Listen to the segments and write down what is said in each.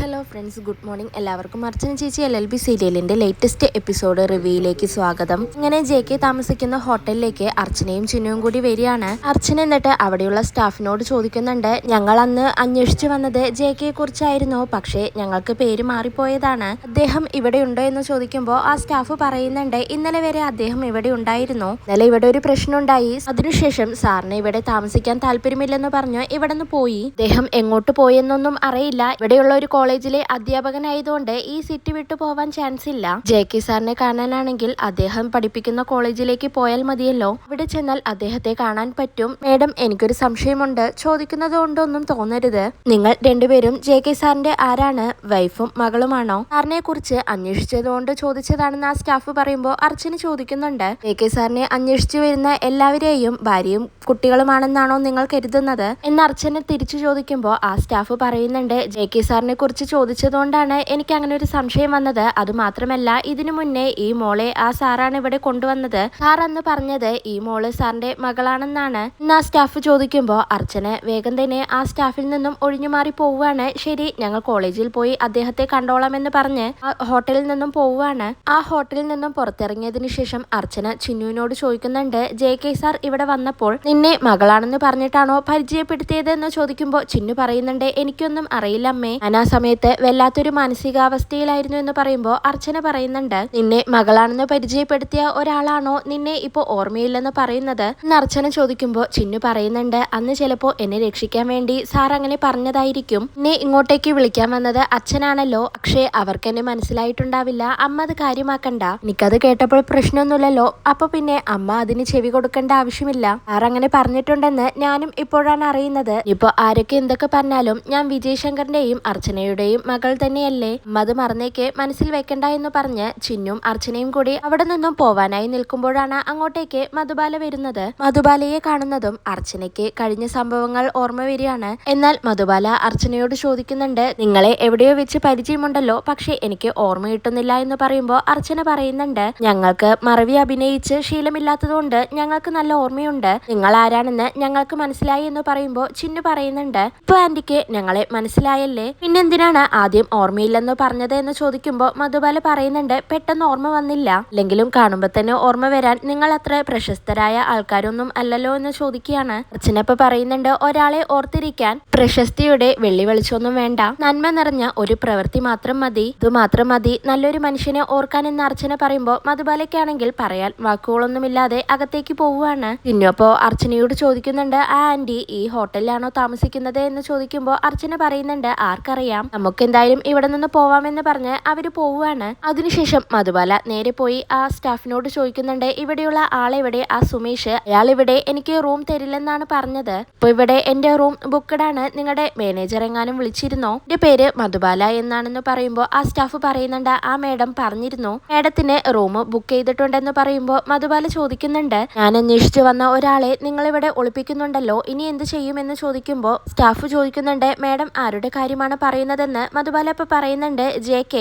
Hello friends, good morning. എല്ലാവർക്കും അർച്ചന ചേച്ചി LLB സീരിയലിന്റെ ലേറ്റസ്റ്റ് എപ്പിസോഡ് റിവ്യൂയിലേക്ക് സ്വാഗതം. ഇങ്ങനെ JK താമസിക്കുന്ന ഹോട്ടലിലേക്ക് അർച്ചനയും ചിന്നുവും കൂടി വരികയാണ്. അർച്ചന എന്നിട്ട് അവിടെയുള്ള സ്റ്റാഫിനോട് ചോദിക്കുന്നുണ്ട്, ഞങ്ങൾ അന്ന് അന്വേഷിച്ചു വന്നത് JKയെ കുറിച്ചായിരുന്നു, പക്ഷേ ഞങ്ങൾക്ക് പേര് മാറിപ്പോയതാണ്. അദ്ദേഹം ഇവിടെ ഉണ്ടോ എന്ന് ചോദിക്കുമ്പോൾ ആ സ്റ്റാഫ് പറയുന്നുണ്ട്, ഇന്നലെ വരെ അദ്ദേഹം ഇവിടെ ഉണ്ടായിരുന്നു. ഇന്നലെ ഇവിടെ ഒരു പ്രശ്നം ഉണ്ടായി. അതിനുശേഷം സാറിന് ഇവിടെ താമസിക്കാൻ താല്പര്യമില്ലെന്ന് പറഞ്ഞു ഇവിടെ നിന്ന് പോയി. അദ്ദേഹം എങ്ങോട്ട് പോയെന്നൊന്നും അറിയില്ല. ഇവിടെയുള്ള ഒരു കോളേജിലെ അധ്യാപകനായതുകൊണ്ട് ഈ സിറ്റി വിട്ടു പോവാൻ ചാൻസ് ഇല്ല. JK സാറിനെ കാണാനാണെങ്കിൽ അദ്ദേഹം പഠിപ്പിക്കുന്ന കോളേജിലേക്ക് പോയാൽ മതിയല്ലോ. അവിടെ ചെന്നാൽ അദ്ദേഹത്തെ കാണാൻ പറ്റും. മേഡം, എനിക്കൊരു സംശയമുണ്ട്. ചോദിക്കുന്നത് കൊണ്ടൊന്നും തോന്നരുത്. നിങ്ങൾ രണ്ടുപേരും JK സാറിന്റെ ആരാണ്? വൈഫും മകളുമാണോ? സാറിനെ കുറിച്ച് അന്വേഷിച്ചതുകൊണ്ട് ചോദിച്ചതാണെന്ന് ആ സ്റ്റാഫ് പറയുമ്പോൾ അർച്ചന ചോദിക്കുന്നുണ്ട്, JK സാറിനെ അന്വേഷിച്ചു വരുന്ന എല്ലാവരെയും ഭാര്യയും കുട്ടികളുമാണെന്നാണോ നിങ്ങൾ കരുതുന്നത് എന്ന് അർച്ചന തിരിച്ചു ചോദിക്കുമ്പോൾ ആ സ്റ്റാഫ് പറയുന്നുണ്ട്, JK സാറിനെ കുറിച്ച് ചോദിച്ചതുകൊണ്ടാണ് എനിക്ക് അങ്ങനെ ഒരു സംശയം വന്നത്. അതുമാത്രമല്ല, ഇതിനു മുന്നേ ഈ മോളെ ആ സാറാണ് ഇവിടെ കൊണ്ടുവന്നത്. സാർ അന്ന് പറഞ്ഞത് ഈ മോള് സാറിന്റെ മകളാണെന്നാണ് എന്ന് ആ സ്റ്റാഫ് ചോദിക്കുമ്പോൾ അർച്ചന വേഗം തന്നെ ആ സ്റ്റാഫിൽ നിന്നും ഒഴിഞ്ഞു മാറി പോവുകയാണ്. ശരി, ഞങ്ങൾ കോളേജിൽ പോയി അദ്ദേഹത്തെ കണ്ടോളാമെന്ന് പറഞ്ഞ് ആ ഹോട്ടലിൽ നിന്നും പോവുകയാണ്. ആ ഹോട്ടലിൽ നിന്നും പുറത്തിറങ്ങിയതിനു ശേഷം അർച്ചന ചിന്നുവിനോട് ചോദിക്കുന്നുണ്ട്, JK സാർ ഇവിടെ വന്നപ്പോൾ നിന്നെ മകളാണെന്ന് പറഞ്ഞിട്ടാണോ പരിചയപ്പെടുത്തിയത് എന്ന് ചോദിക്കുമ്പോൾ ചിന്നു പറയുന്നുണ്ട്, എനിക്കൊന്നും അറിയില്ല അമ്മേ. ഞാൻ ആ സമയത്ത് വല്ലാത്തൊരു മാനസികാവസ്ഥയിലായിരുന്നു എന്ന് പറയുമ്പോൾ അർച്ചന പറയുന്നുണ്ട്, നിന്നെ മകളാണെന്ന് പരിചയപ്പെടുത്തിയ ഒരാളാണോ നിന്നെ ഇപ്പോ ഓർമ്മയില്ലെന്ന് പറയുന്നത് എന്ന് അർച്ചന ചോദിക്കുമ്പോൾ ചിന്നു പറയുന്നുണ്ട്, അന്ന് ചിലപ്പോ എന്നെ രക്ഷിക്കാൻ വേണ്ടി സാർ അങ്ങനെ പറഞ്ഞതായിരിക്കും. എന്നെ ഇങ്ങോട്ടേക്ക് വിളിക്കാൻ വന്നത് അച്ഛനാണല്ലോ. പക്ഷേ അവർക്ക് എന്നെ മനസ്സിലായിട്ടുണ്ടാവില്ല. അമ്മ അത് കാര്യമാക്കണ്ട. എനിക്കത് കേട്ടപ്പോൾ പ്രശ്നമൊന്നുമില്ലല്ലോ. അപ്പൊ പിന്നെ അമ്മ അതിന് ചെവി കൊടുക്കേണ്ട ആവശ്യമില്ല. സാർ അങ്ങനെ പറഞ്ഞിട്ടുണ്ടെന്ന് ഞാനും ഇപ്പോഴാണ് അറിയുന്നത്. ഇപ്പൊ ആരൊക്കെ എന്തൊക്കെ പറഞ്ഞാലും ഞാൻ വിജയ് ശങ്കറിന്റെയും അർച്ചനയുടെയും മകൾ തന്നെയല്ലേ. അത് മറന്നേക്ക്, മനസ്സിൽ വെക്കണ്ട എന്ന് പറഞ്ഞ് ചിന്നും അർച്ചനയും കൂടി അവിടെ നിന്നും പോവാനായി നിൽക്കുമ്പോഴാണ് അങ്ങോട്ടേക്ക് മധുബാല വരുന്നത്. മധുബാലയെ കാണുന്നതും അർച്ചനയ്ക്ക് കഴിഞ്ഞ സംഭവങ്ങൾ ഓർമ്മ വരികയാണ്. എന്നാൽ മധുബാല അർച്ചനയോട് ചോദിക്കുന്നുണ്ട്, നിങ്ങളെ എവിടെയോ വെച്ച് പരിചയമുണ്ടല്ലോ, പക്ഷെ എനിക്ക് ഓർമ്മ കിട്ടുന്നില്ല എന്ന് പറയുമ്പോൾ അർച്ചന പറയുന്നുണ്ട്, ഞങ്ങൾക്ക് മറവി അഭിനയിച്ച് ശീലമില്ലാത്തതുകൊണ്ട് ഞങ്ങൾക്ക് നല്ല ഓർമ്മയുണ്ട്. നിങ്ങൾ ആരാണെന്ന് ഞങ്ങൾക്ക് മനസ്സിലായി എന്ന് പറയുമ്പോൾ ചിന്നു പറയുന്നുണ്ട്, ഇപ്പൊ ആന്റിക്ക് ഞങ്ങളെ മനസ്സിലായല്ലേ, പിന്നെന്തിനാണ് ആദ്യം ഓർമ്മയില്ലെന്ന് പറഞ്ഞത് എന്ന് ചോദിക്കുമ്പോൾ മധുബാല പറയുന്നുണ്ട്, പെട്ടെന്ന് ഓർമ്മ വന്നില്ല. അല്ലെങ്കിലും കാണുമ്പോൾ തന്നെ ഓർമ്മ വരാൻ നിങ്ങൾ അത്ര പ്രശസ്തരായ ആൾക്കാരൊന്നും അല്ലല്ലോ എന്ന് ചോദിക്കുകയാണ്. അർച്ചനപ്പ പറയുന്നുണ്ട്, ഒരാളെ ഓർത്തിരിക്കാൻ പ്രശസ്തിയുടെ വെള്ളി വെളിച്ചൊന്നും വേണ്ട, നന്മ നിറഞ്ഞ ഒരു പ്രവൃത്തി മാത്രം മതി. ഇത് മാത്രം മതി നല്ലൊരു മനുഷ്യനെ ഓർക്കാൻ എന്ന് അർച്ചന പറയുമ്പോൾ മധുബാലയ്ക്കാണെങ്കിൽ പറയാൻ വാക്കുകളൊന്നുമില്ലാതെ അകത്തേക്ക് പോവുകയാണ്. പിന്നപ്പോ അർച്ചനയോട് ചോദിക്കുന്നുണ്ട്, ആ ആന്റി ഈ ഹോട്ടലിലാണോ താമസിക്കുന്നത് എന്ന് ചോദിക്കുമ്പോൾ അർച്ചന പറയുന്നുണ്ട്, ആർക്കറിയാം, നമുക്ക് എന്തായാലും ഇവിടെ നിന്ന് പോവാമെന്ന് പറഞ്ഞ് അവര് പോവുകയാണ്. അതിനുശേഷം മധുബാല നേരെ പോയി ആ സ്റ്റാഫിനോട് ചോദിക്കുന്നുണ്ട്, ഇവിടെയുള്ള ആളെവിടെ? ആ സുമേഷ്, അയാൾ ഇവിടെ എനിക്ക് റൂം തരില്ലെന്നാണ് പറഞ്ഞത്. ഇപ്പൊ ഇവിടെ എന്റെ റൂം ബുക്ക്ഡ് ആണ്. നിങ്ങളുടെ മാനേജർ എങ്ങാനും വിളിച്ചിരുന്നോ? എന്റെ പേര് മധുബാല എന്നാണെന്ന് പറയുമ്പോൾ ആ സ്റ്റാഫ് പറയുന്നുണ്ട്, ആ മേഡം പറഞ്ഞിരുന്നു, മേഡത്തിന് റൂം ബുക്ക് ചെയ്തിട്ടുണ്ടെന്ന് പറയുമ്പോൾ മധുബാല ചോദിക്കുന്നുണ്ട്, ഞാൻ അന്വേഷിച്ചു വന്ന ഒരാളെ നിങ്ങൾ ഇവിടെ ഒളിപ്പിക്കുന്നുണ്ടല്ലോ, ഇനി എന്ത് ചെയ്യുമെന്ന് ചോദിക്കുമ്പോൾ സ്റ്റാഫ് ചോദിക്കുന്നുണ്ട്, മേഡം ആരുടെ കാര്യമാണ് പറയുന്നതെന്ന്. മധുബാല ഇപ്പൊ പറയുന്നുണ്ട്, JK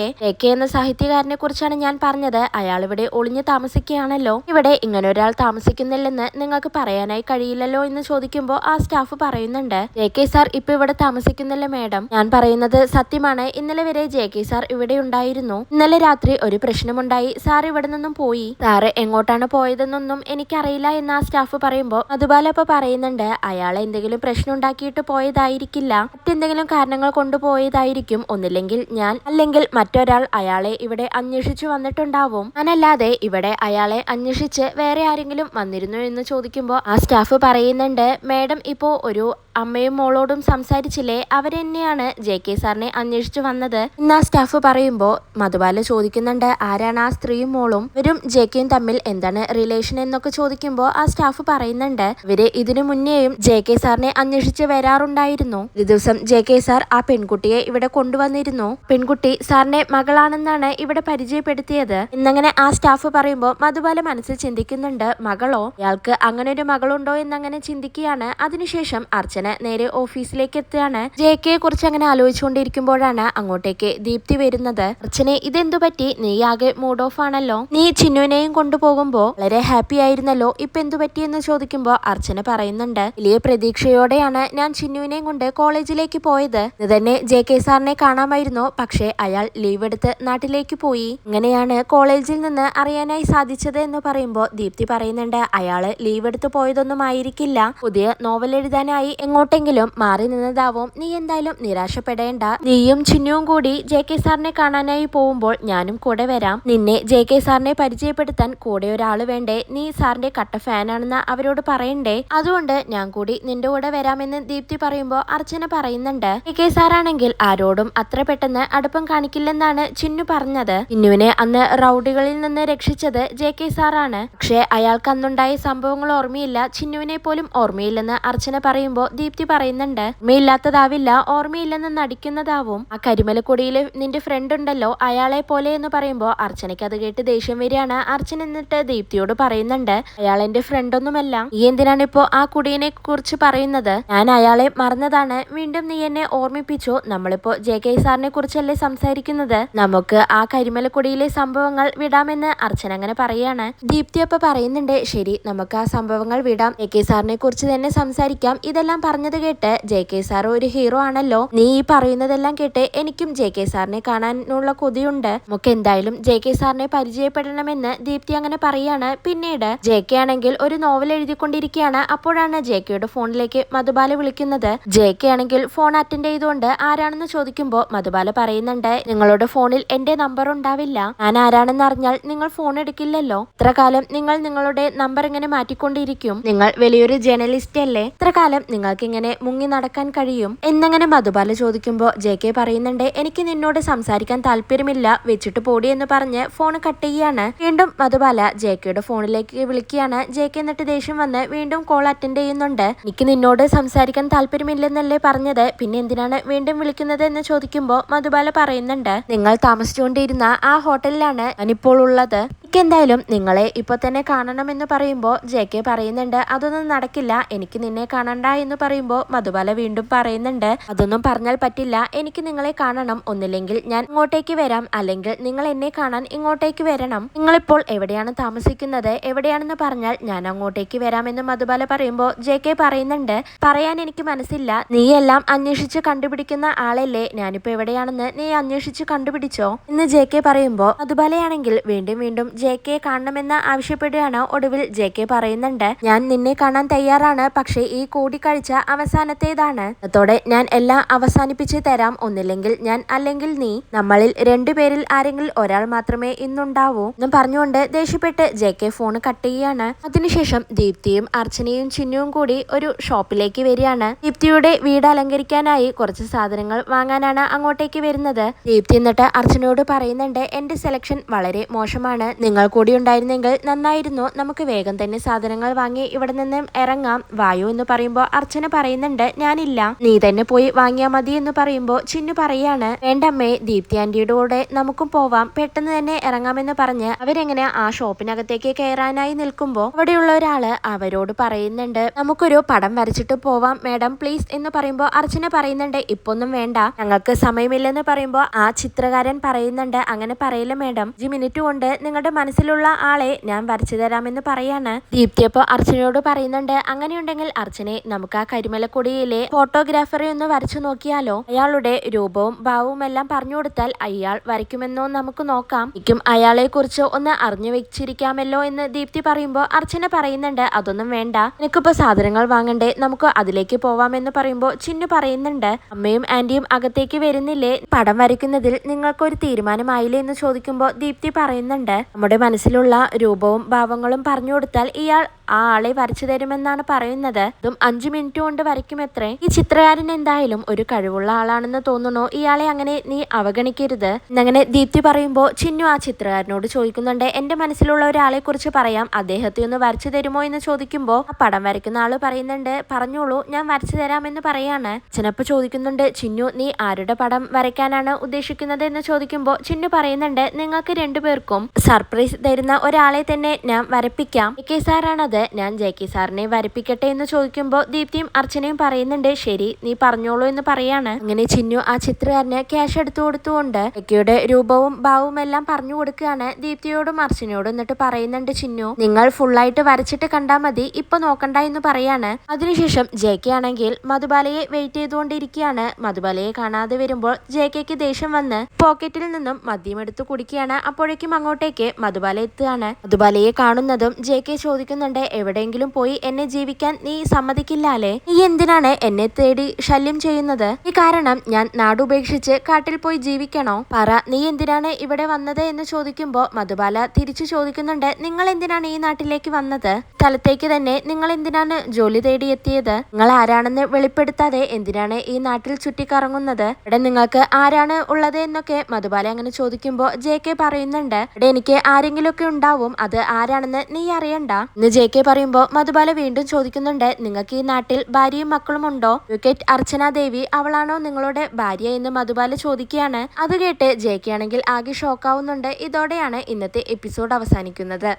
എന്ന സാഹിത്യകാരനെ കുറിച്ചാണ് ഞാൻ പറഞ്ഞത്. അയാൾ ഇവിടെ ഒളിഞ്ഞു താമസിക്കുകയാണല്ലോ. ഇവിടെ ഇങ്ങനെ ഒരാൾ താമസിക്കുന്നില്ലെന്ന് നിങ്ങൾക്ക് പറയാനായി കഴിയില്ലല്ലോ എന്ന് ചോദിക്കുമ്പോൾ ആ സ്റ്റാഫ് പറയുന്നുണ്ട്, JK സാർ ഇപ്പൊ ഇവിടെ താമസിക്കുന്നില്ല മേഡം, ഞാൻ പറയുന്നത് സത്യമാണ്. ഇന്നലെ വരെ JK സാർ ഇവിടെ ഉണ്ടായിരുന്നു. ഇന്നലെ രാത്രി ഒരു പ്രശ്നമുണ്ടായി, സാർ ഇവിടെ നിന്നും പോയി. സാറ് എങ്ങോട്ടാണ് പോയതെന്നൊന്നും എനിക്കറിയില്ല എന്ന് ആ സ്റ്റാഫ് പറയുമ്പോൾ മധുബാല ഇപ്പൊ പറയുന്നുണ്ട്, അയാളെ എന്തെങ്കിലും പ്രശ്നം ഉണ്ടാക്കിയിട്ട് പോയതായിരിക്കില്ല, മറ്റെന്തെങ്കിലും കാരണങ്ങൾ കൊണ്ടുപോയതായിരിക്കും. ഒന്നില്ലെങ്കിൽ ഞാൻ, അല്ലെങ്കിൽ മറ്റൊരാൾ അയാളെ ഇവിടെ അന്വേഷിച്ചു വന്നിട്ടുണ്ടാവും. ഞാനല്ലാതെ ഇവിടെ അയാളെ അന്വേഷിച്ച് വേറെ ആരെങ്കിലും വന്നിരുന്നു എന്ന് ചോദിക്കുമ്പോൾ ആ സ്റ്റാഫ് പറയുന്നുണ്ട്, മേഡം ഇപ്പോ ഒരു അമ്മയും മോളോടും സംസാരിച്ചില്ലേ, അവരെന്നെയാണ് JK സാറിനെ അന്വേഷിച്ചു വന്നത് എന്ന് ആ സ്റ്റാഫ് പറയുമ്പോൾ മധുബാല ചോദിക്കുന്നുണ്ട്, ആരാണ് ആ സ്ത്രീയും മോളും? ഇവരും JKയും തമ്മിൽ എന്താണ് റിലേഷൻ എന്നൊക്കെ ചോദിക്കുമ്പോൾ ആ സ്റ്റാഫ് പറയുന്നുണ്ട്, ഇവര് ഇതിനു മുന്നേയും JK സാറിനെ അന്വേഷിച്ച് വരാറുണ്ടായിരുന്നു. ഒരു ദിവസം JK സാർ ആ പെൺകുട്ടിയെ ഇവിടെ കൊണ്ടുവന്നിരുന്നു. പെൺകുട്ടി സാറിന്റെ മകളാണെന്നാണ് ഇവിടെ പരിചയപ്പെടുത്തിയത് എന്നങ്ങനെ ആ സ്റ്റാഫ് പറയുമ്പോൾ മധുബാല മനസ്സിൽ ചിന്തിക്കുന്നുണ്ട്, മകളോ? ഇയാൾക്ക് അങ്ങനെ ഒരു മകളുണ്ടോ എന്നങ്ങനെ ചിന്തിക്കുകയാണ്. അതിനുശേഷം അർച്ചന നേരെ ഓഫീസിലേക്ക് എത്തുകയാണ്. JKയെ കുറിച്ച് അങ്ങനെ ആലോചിച്ചുകൊണ്ടിരിക്കുമ്പോഴാണ് അങ്ങോട്ടേക്ക് ദീപ്തി വരുന്നത്. അർച്ചനെ, ഇതെന്തു പറ്റി? നീ ആകെ മൂഡ് ഓഫ് ആണല്ലോ. നീ ചിന്നുവിനെയും കൊണ്ടുപോകുമ്പോ വളരെ ഹാപ്പി ആയിരുന്നല്ലോ, ഇപ്പൊ എന്തു പറ്റിയെന്ന് ചോദിക്കുമ്പോൾ അർച്ചന പറയുന്നുണ്ട്, വലിയ പ്രതീക്ഷയോടെയാണ് ഞാൻ ചിന്നുവിനെയും കൊണ്ട് കോളേജിലേക്ക് പോയത്. ഇത് തന്നെ JK സാർ സാറിനെ കാണാമായിരുന്നു, പക്ഷേ അയാൾ ലീവ് എടുത്ത് നാട്ടിലേക്ക് പോയി. ഇങ്ങനെയാണ് കോളേജിൽ നിന്ന് അറിയാനായി സാധിച്ചത് എന്ന് പറയുമ്പോൾ ദീപ്തി പറയുന്നുണ്ട്, അയാള് ലീവ് എടുത്ത് പോയതൊന്നും ആയിരിക്കില്ല, പുതിയ നോവൽ എഴുതാനായി എങ്ങോട്ടെങ്കിലും മാറി നിന്നതാവും. നീ എന്തായാലും നിരാശപ്പെടേണ്ട. നീയും ചിന്നുവും കൂടി JK സാറിനെ കാണാനായി പോകുമ്പോൾ ഞാനും കൂടെ വരാം. നിന്നെ JK സാറിനെ പരിചയപ്പെടുത്താൻ കൂടെ ഒരാള് വേണ്ടേ? നീ സാറിന്റെ കട്ട ഫാനാണെന്ന് അവരോട് പറയണ്ടേ? അതുകൊണ്ട് ഞാൻ കൂടി നിന്റെ കൂടെ വരാമെന്ന് ദീപ്തി പറയുമ്പോൾ അർച്ചന പറയുന്നുണ്ട്, JK സാറാണെങ്കിൽ ആരോടും അത്ര പെട്ടെന്ന് അടുപ്പം കാണിക്കില്ലെന്നാണ് ചിന്നു പറഞ്ഞത്. ചിന്നുവിനെ അന്ന് റൗഡികളിൽ നിന്ന് രക്ഷിച്ചത് JK സാറാണ്. പക്ഷേ അയാൾക്ക് അന്നുണ്ടായ സംഭവങ്ങൾ ഓർമ്മയില്ല, ചിന്നുവിനെ പോലും ഓർമ്മയില്ലെന്ന് അർച്ചന പറയുമ്പോൾ ദീപ്തി പറയുന്നുണ്ട്, ഓർമ്മയില്ലാത്തതാവില്ല, ഓർമ്മയില്ലെന്ന് നടിക്കുന്നതാവും. ആ കരിമലക്കുടിയില് നിന്റെ ഫ്രണ്ട് ഉണ്ടല്ലോ, അയാളെ പോലെ എന്ന് പറയുമ്പോൾ അർച്ചനയ്ക്ക് അത് കേട്ട് ദേഷ്യം വരികയാണ്. അർച്ചന എന്നിട്ട് ദീപ്തിയോട് പറയുന്നുണ്ട്, അയാൾ എന്റെ ഫ്രണ്ടൊന്നുമല്ല, നീ എന്തിനാണ് ഇപ്പോ ആ കുടിയെ കുറിച്ച് പറയുന്നത്? ഞാൻ അയാളെ മറന്നതാണ്, വീണ്ടും നീ എന്നെ ഓർമ്മിപ്പിച്ചു. നമ്മളിപ്പോ JK സാറിനെ കുറിച്ചല്ലേ സംസാരിക്കുന്നത്, നമുക്ക് ആ കരിമലക്കുടിയിലെ സംഭവങ്ങൾ വിടാമെന്ന് അർച്ചന അങ്ങനെ പറയാണ്. ദീപ്തി അപ്പൊ പറയുന്നുണ്ട്, ശരി, നമുക്ക് ആ സംഭവങ്ങൾ വിടാം, JK സാറിനെ കുറിച്ച് തന്നെ സംസാരിക്കാം. ഇതെല്ലാം പറഞ്ഞത് കേട്ട്, JK സാർ ഒരു ഹീറോ ആണല്ലോ, നീ ഈ പറയുന്നതെല്ലാം കേട്ട് എനിക്കും JK സാറിനെ കാണാനുള്ള കൊതിയുണ്ട്, നമുക്ക് എന്തായാലും JK സാറിനെ പരിചയപ്പെടണമെന്ന് ദീപ്തി അങ്ങനെ പറയാണ്. പിന്നീട് JK ആണെങ്കിൽ ഒരു നോവൽ എഴുതിക്കൊണ്ടിരിക്കുകയാണ്. അപ്പോഴാണ് JKയുടെ ഫോണിലേക്ക് മധുബാല വിളിക്കുന്നത്. JK ആണെങ്കിൽ ഫോൺ അറ്റൻഡ് ചെയ്തുകൊണ്ട് ആരാണെന്ന് ചോദിക്കുമ്പോൾ മധുബാല പറയുന്നുണ്ട്, നിങ്ങളുടെ ഫോണിൽ എന്റെ നമ്പർ ഉണ്ടാവില്ല, ഞാൻ ആരാണെന്ന് അറിഞ്ഞാൽ നിങ്ങൾ ഫോൺ എടുക്കില്ലല്ലോ, ഇത്ര കാലം നിങ്ങൾ നിങ്ങളുടെ നമ്പർ ഇങ്ങനെ മാറ്റിക്കൊണ്ടിരിക്കും, നിങ്ങൾ വലിയൊരു ജേർണലിസ്റ്റ് അല്ലേ, ഇത്ര കാലം നിങ്ങൾക്ക് ഇങ്ങനെ മുങ്ങി നടക്കാൻ കഴിയും എന്നങ്ങനെ മധുബാല ചോദിക്കുമ്പോൾ JK പറയുന്നുണ്ട്, എനിക്ക് നിന്നോട് സംസാരിക്കാൻ താല്പര്യമില്ല, വെച്ചിട്ട് പോടി എന്ന് പറഞ്ഞ് ഫോൺ കട്ട് ചെയ്യാണ്. വീണ്ടും മധുബാല JKയുടെ ഫോണിലേക്ക് വിളിക്കുകയാണ്. JK എന്നിട്ട് ദേഷ്യം വന്ന് വീണ്ടും കോൾ അറ്റൻഡ് ചെയ്യുന്നുണ്ട്. എനിക്ക് നിന്നോട് സംസാരിക്കാൻ താല്പര്യമില്ലെന്നല്ലേ പറഞ്ഞത്, പിന്നെ എന്തിനാണ് വീണ്ടും വിളിക്കുന്നത് എന്ന് ചോദിക്കുമ്പോൾ മധുബാല പറയുന്നുണ്ട്, നിങ്ങൾ താമസിച്ചുകൊണ്ടിരുന്ന ആ ഹോട്ടലിലാണ് ഞാനിപ്പോൾ ഉള്ളത്, എനിക്ക് എന്തായാലും നിങ്ങളെ ഇപ്പൊ തന്നെ കാണണമെന്ന് പറയുമ്പോൾ JK പറയുന്നുണ്ട്, അതൊന്നും നടക്കില്ല, എനിക്ക് നിന്നെ കാണണ്ട എന്ന് പറയുമ്പോൾ മധുബാല വീണ്ടും പറയുന്നുണ്ട്, അതൊന്നും പറഞ്ഞാൽ പറ്റില്ല, എനിക്ക് നിങ്ങളെ കാണണം, ഒന്നില്ലെങ്കിൽ ഞാൻ ഇങ്ങോട്ടേക്ക് വരാം, അല്ലെങ്കിൽ നിങ്ങൾ എന്നെ കാണാൻ ഇങ്ങോട്ടേക്ക് വരണം, നിങ്ങളിപ്പോൾ എവിടെയാണ് താമസിക്കുന്നത്, എവിടെയാണെന്ന് പറഞ്ഞാൽ ഞാൻ അങ്ങോട്ടേക്ക് വരാമെന്ന് മധുബാല പറയുമ്പോൾ JK പറയുന്നുണ്ട്, പറയാൻ എനിക്ക് മനസ്സില്ല, നീ എല്ലാം അന്വേഷിച്ച് കണ്ടുപിടിക്കുന്ന ആളല്ലേ, ഞാനിപ്പോ എവിടെയാണെന്ന് നീ അന്വേഷിച്ച് കണ്ടുപിടിച്ചോ എന്ന് JK പറയുമ്പോൾ മധുബാലയാണെങ്കിൽ വീണ്ടും വീണ്ടും JK കാണണമെന്ന് ആവശ്യപ്പെടുകയാണ്. ഒടുവിൽ JK പറയുന്നുണ്ട്, ഞാൻ നിന്നെ കാണാൻ തയ്യാറാണ്, പക്ഷേ ഈ കൂടിക്കാഴ്ച അവസാനത്തേതാണ്, അതോടെ ഞാൻ എല്ലാം അവസാനിപ്പിച്ച് തരാം, ഒന്നില്ലെങ്കിൽ ഞാൻ അല്ലെങ്കിൽ നീ, നമ്മളിൽ രണ്ടുപേരിൽ ആരെങ്കിലും ഒരാൾ മാത്രമേ ഇന്നുണ്ടാവൂ എന്ന് പറഞ്ഞുകൊണ്ട് ദേഷ്യപ്പെട്ട് JK ഫോൺ കട്ട് ചെയ്യാണ്. അതിനുശേഷം ദീപ്തിയും അർച്ചനയും ചിന്നുവും കൂടി ഒരു ഷോപ്പിലേക്ക് വരികയാണ്. ദീപ്തിയുടെ വീട് അലങ്കരിക്കാനായി കുറച്ച് സാധനങ്ങൾ വാങ്ങാനാണ് അങ്ങോട്ടേക്ക് വരുന്നത്. ദീപ്തി എന്നിട്ട് അർച്ചനയോട് പറയുന്നുണ്ട്, എന്റെ സെലക്ഷൻ വളരെ മോശമാണ്, നിങ്ങൾ കൂടി ഉണ്ടായിരുന്നെങ്കിൽ നന്നായിരുന്നു, നമുക്ക് വേഗം തന്നെ സാധനങ്ങൾ വാങ്ങി ഇവിടെ നിന്ന് ഇറങ്ങാം, വായു എന്ന് പറയുമ്പോൾ അർച്ചന പറയുന്നുണ്ട്, ഞാനില്ല, നീ തന്നെ പോയി വാങ്ങിയാ മതി എന്ന് പറയുമ്പോൾ ചിന്നു പറയാണ്, വേണ്ടമ്മേ, ദീപ്തി ആന്റിയുടെ കൂടെ നമുക്കും പോവാം, പെട്ടെന്ന് തന്നെ ഇറങ്ങാമെന്ന് പറഞ്ഞ് അവരെങ്ങനെ ആ ഷോപ്പിനകത്തേക്ക് കയറാനായി നിൽക്കുമ്പോൾ അവിടെയുള്ള ഒരാള് അവരോട് പറയുന്നുണ്ട്, നമുക്കൊരു പടം വരച്ചിട്ട് പോവാം മേഡം പ്ലീസ് എന്ന് പറയുമ്പോൾ അർച്ചന പറയുന്നുണ്ട്, ഇപ്പൊന്നും വേണ്ട, ഞങ്ങൾക്ക് സമയമില്ലെന്ന് പറയുമ്പോൾ ആ ചിത്രകാരൻ പറയുന്നുണ്ട്, അങ്ങനെ പറയില്ല മേഡം, 5 മിനിറ്റ് കൊണ്ട് നിങ്ങളുടെ മനസ്സിലുള്ള ആളെ ഞാൻ വരച്ചു തരാമെന്ന് പറയാണ്. ദീപ്തി അപ്പോൾ അർച്ചനയോട് പറയുന്നുണ്ട്, അങ്ങനെയുണ്ടെങ്കിൽ അർച്ചനെ നമുക്ക് ആ കരിമലക്കൊടിയിലെ ഫോട്ടോഗ്രാഫറെ ഒന്ന് വരച്ചു നോക്കിയാലോ, അയാളുടെ രൂപവും ഭാവവും എല്ലാം പറഞ്ഞു കൊടുത്താൽ അയാൾ വരയ്ക്കുമെന്നോ നമുക്ക് നോക്കാം, എനിക്കും അയാളെ കുറിച്ച് ഒന്ന് അറിഞ്ഞു വെച്ചിരിക്കാമല്ലോ എന്ന് ദീപ്തി പറയുമ്പോൾ അർച്ചന പറയുന്നുണ്ട്, അതൊന്നും വേണ്ട, എനിക്കിപ്പോ സാധനങ്ങൾ വാങ്ങണ്ടേ, നമുക്ക് അതിലേക്ക് പോവാമെന്ന് പറയുമ്പോൾ ചിന്നു പറയുന്നുണ്ട്, അമ്മയും ആന്റിയും അകത്തേക്ക് വരുന്നില്ലേ, പടം വരയ്ക്കുന്നതിൽ നിങ്ങൾക്കൊരു തീരുമാനമായില്ലേ എന്ന് ചോദിക്കുമ്പോൾ ദീപ്തി പറയുന്നുണ്ട്, നമ്മുടെ മനസ്സിലുള്ള രൂപവും ഭാവങ്ങളും പറഞ്ഞു കൊടുത്താൽ ഇയാൾ ആ ആളെ വരച്ചു തരുമെന്നാണ് പറയുന്നത്, അതും 5 മിനിറ്റ് കൊണ്ട് വരയ്ക്കുമെത്രേ, ഈ ചിത്രകാരൻ എന്തായാലും ഒരു കഴിവുള്ള ആളാണെന്ന് തോന്നുന്നു, ഇയാളെ അങ്ങനെ നീ അവഗണിക്കരുത് എന്നങ്ങനെ ദീപ്തി പറയുമ്പോൾ ചിന്നു ആ ചിത്രകാരനോട് ചോദിക്കുന്നുണ്ട്, എന്റെ മനസ്സിലുള്ള ഒരാളെ കുറിച്ച് പറയാം, അദ്ദേഹത്തെ ഒന്ന് വരച്ചു തരുമോ എന്ന് ചോദിക്കുമ്പോൾ ആ പടം വരയ്ക്കുന്ന ആള് പറയുന്നുണ്ട്, പറഞ്ഞോളൂ, ഞാൻ വരച്ചു തരാമെന്ന് പറയാണ്. അച്ഛനപ്പ് ചോദിക്കുന്നുണ്ട്, ചിന്നു നീ ആരുടെ പടം വരയ്ക്കാനാണ് ഉദ്ദേശിക്കുന്നത് എന്ന് ചോദിക്കുമ്പോൾ ചിന്നു പറയുന്നുണ്ട്, നിങ്ങൾക്ക് രണ്ടുപേർക്കും സർപ്രൈസ് തരുന്ന ഒരാളെ തന്നെ ഞാൻ വരപ്പിക്കാം, JK സാറാണത്, പറയുന്നത് ഞാൻ ജെ.കെ. സാറിനെ വരപ്പിക്കട്ടെ എന്ന് ചോദിക്കുമ്പോൾ ദീപ്തിയും അർച്ചനയും പറയുന്നുണ്ട് ശരി നീ പറഞ്ഞോളൂ എന്ന് പറയാണ്. അങ്ങനെ ചിന്നു ആ ചിത്രകാരന് ക്യാഷ് എടുത്തു കൊടുത്തുകൊണ്ട് ജെ.കെയുടെ രൂപവും ഭാവവും എല്ലാം പറഞ്ഞു കൊടുക്കുകയാണ് ദീപ്തിയോടും അർച്ചനയോടും. എന്നിട്ട് പറയുന്നുണ്ട് ചിന്നു നിങ്ങൾ ഫുള്ളായിട്ട് വരച്ചിട്ട് കണ്ടാൽ മതി, ഇപ്പൊ നോക്കണ്ട എന്ന് പറയാണ്. അതിനുശേഷം ജെ.കെ ആണെങ്കിൽ മധുബാലയെ വെയിറ്റ് ചെയ്തുകൊണ്ടിരിക്കുകയാണ്. മധുബാലയെ കാണാതെ വരുമ്പോൾ ജെ.കെക്ക് ദേഷ്യം വന്ന് പോക്കറ്റിൽ നിന്നും മദ്യം എടുത്ത് കുടിക്കുകയാണ്. അപ്പോഴേക്കും അങ്ങോട്ടേക്ക് മധുബാല എത്തുകയാണ്. മധുബാലയെ കാണുന്നതും ജെ.കെ ചോദിക്കുന്നുണ്ട് എവിടെയെങ്കിലും പോയി എന്നെ ജീവിക്കാൻ നീ സമ്മതിക്കില്ലാലേ, നീ എന്തിനാണ് എന്നെ തേടി ശല്യം ചെയ്യുന്നത്? ഈ കാരണം ഞാൻ നാടുപേക്ഷിച്ച് കാട്ടിൽ പോയി ജീവിക്കണോ? പറ, നീ എന്തിനാണ് ഇവിടെ വന്നത് എന്ന് ചോദിക്കുമ്പോൾ മധുബാല തിരിച്ചു ചോദിക്കുന്നുണ്ട് നിങ്ങൾ എന്തിനാണ് ഈ നാട്ടിലേക്ക് വന്നത്? സ്ഥലത്തേക്ക് തന്നെ നിങ്ങൾ എന്തിനാണ് ജോലി തേടിയെത്തിയത്? നിങ്ങൾ ആരാണെന്ന് വെളിപ്പെടുത്താതെ എന്തിനാണ് ഈ നാട്ടിൽ ചുറ്റിക്കറങ്ങുന്നത്? ഇവിടെ നിങ്ങൾക്ക് ആരാണ് ഉള്ളത് എന്നൊക്കെ മധുബാല അങ്ങനെ ചോദിക്കുമ്പോൾ ജെ.കെ പറയുന്നുണ്ട് ഇവിടെ എനിക്ക് ആരെങ്കിലും ഒക്കെ ഉണ്ടാവും, അത് ആരാണെന്ന് നീ അറിയണ്ട എന്ന് ജെ.കെ പറയുമ്പോൾ മധുബാല വീണ്ടും ചോദിക്കുന്നുണ്ട് നിങ്ങൾക്ക് ഈ നാട്ടിൽ ഭാര്യയും മക്കളും ഉണ്ടോ? അഡ്വക്കേറ്റ് അർച്ചന ദേവി അവളാണോ നിങ്ങളുടെ ഭാര്യ എന്ന് മധുബാല ചോദിക്കുകയാണ്. അത് കേട്ട് ജെ.കെ ആണെങ്കിൽ ആകെ ഷോക്കാവുന്നുണ്ട്. ഇതോടെയാണ് ഇന്നത്തെ എപ്പിസോഡ് അവസാനിക്കുന്നത്.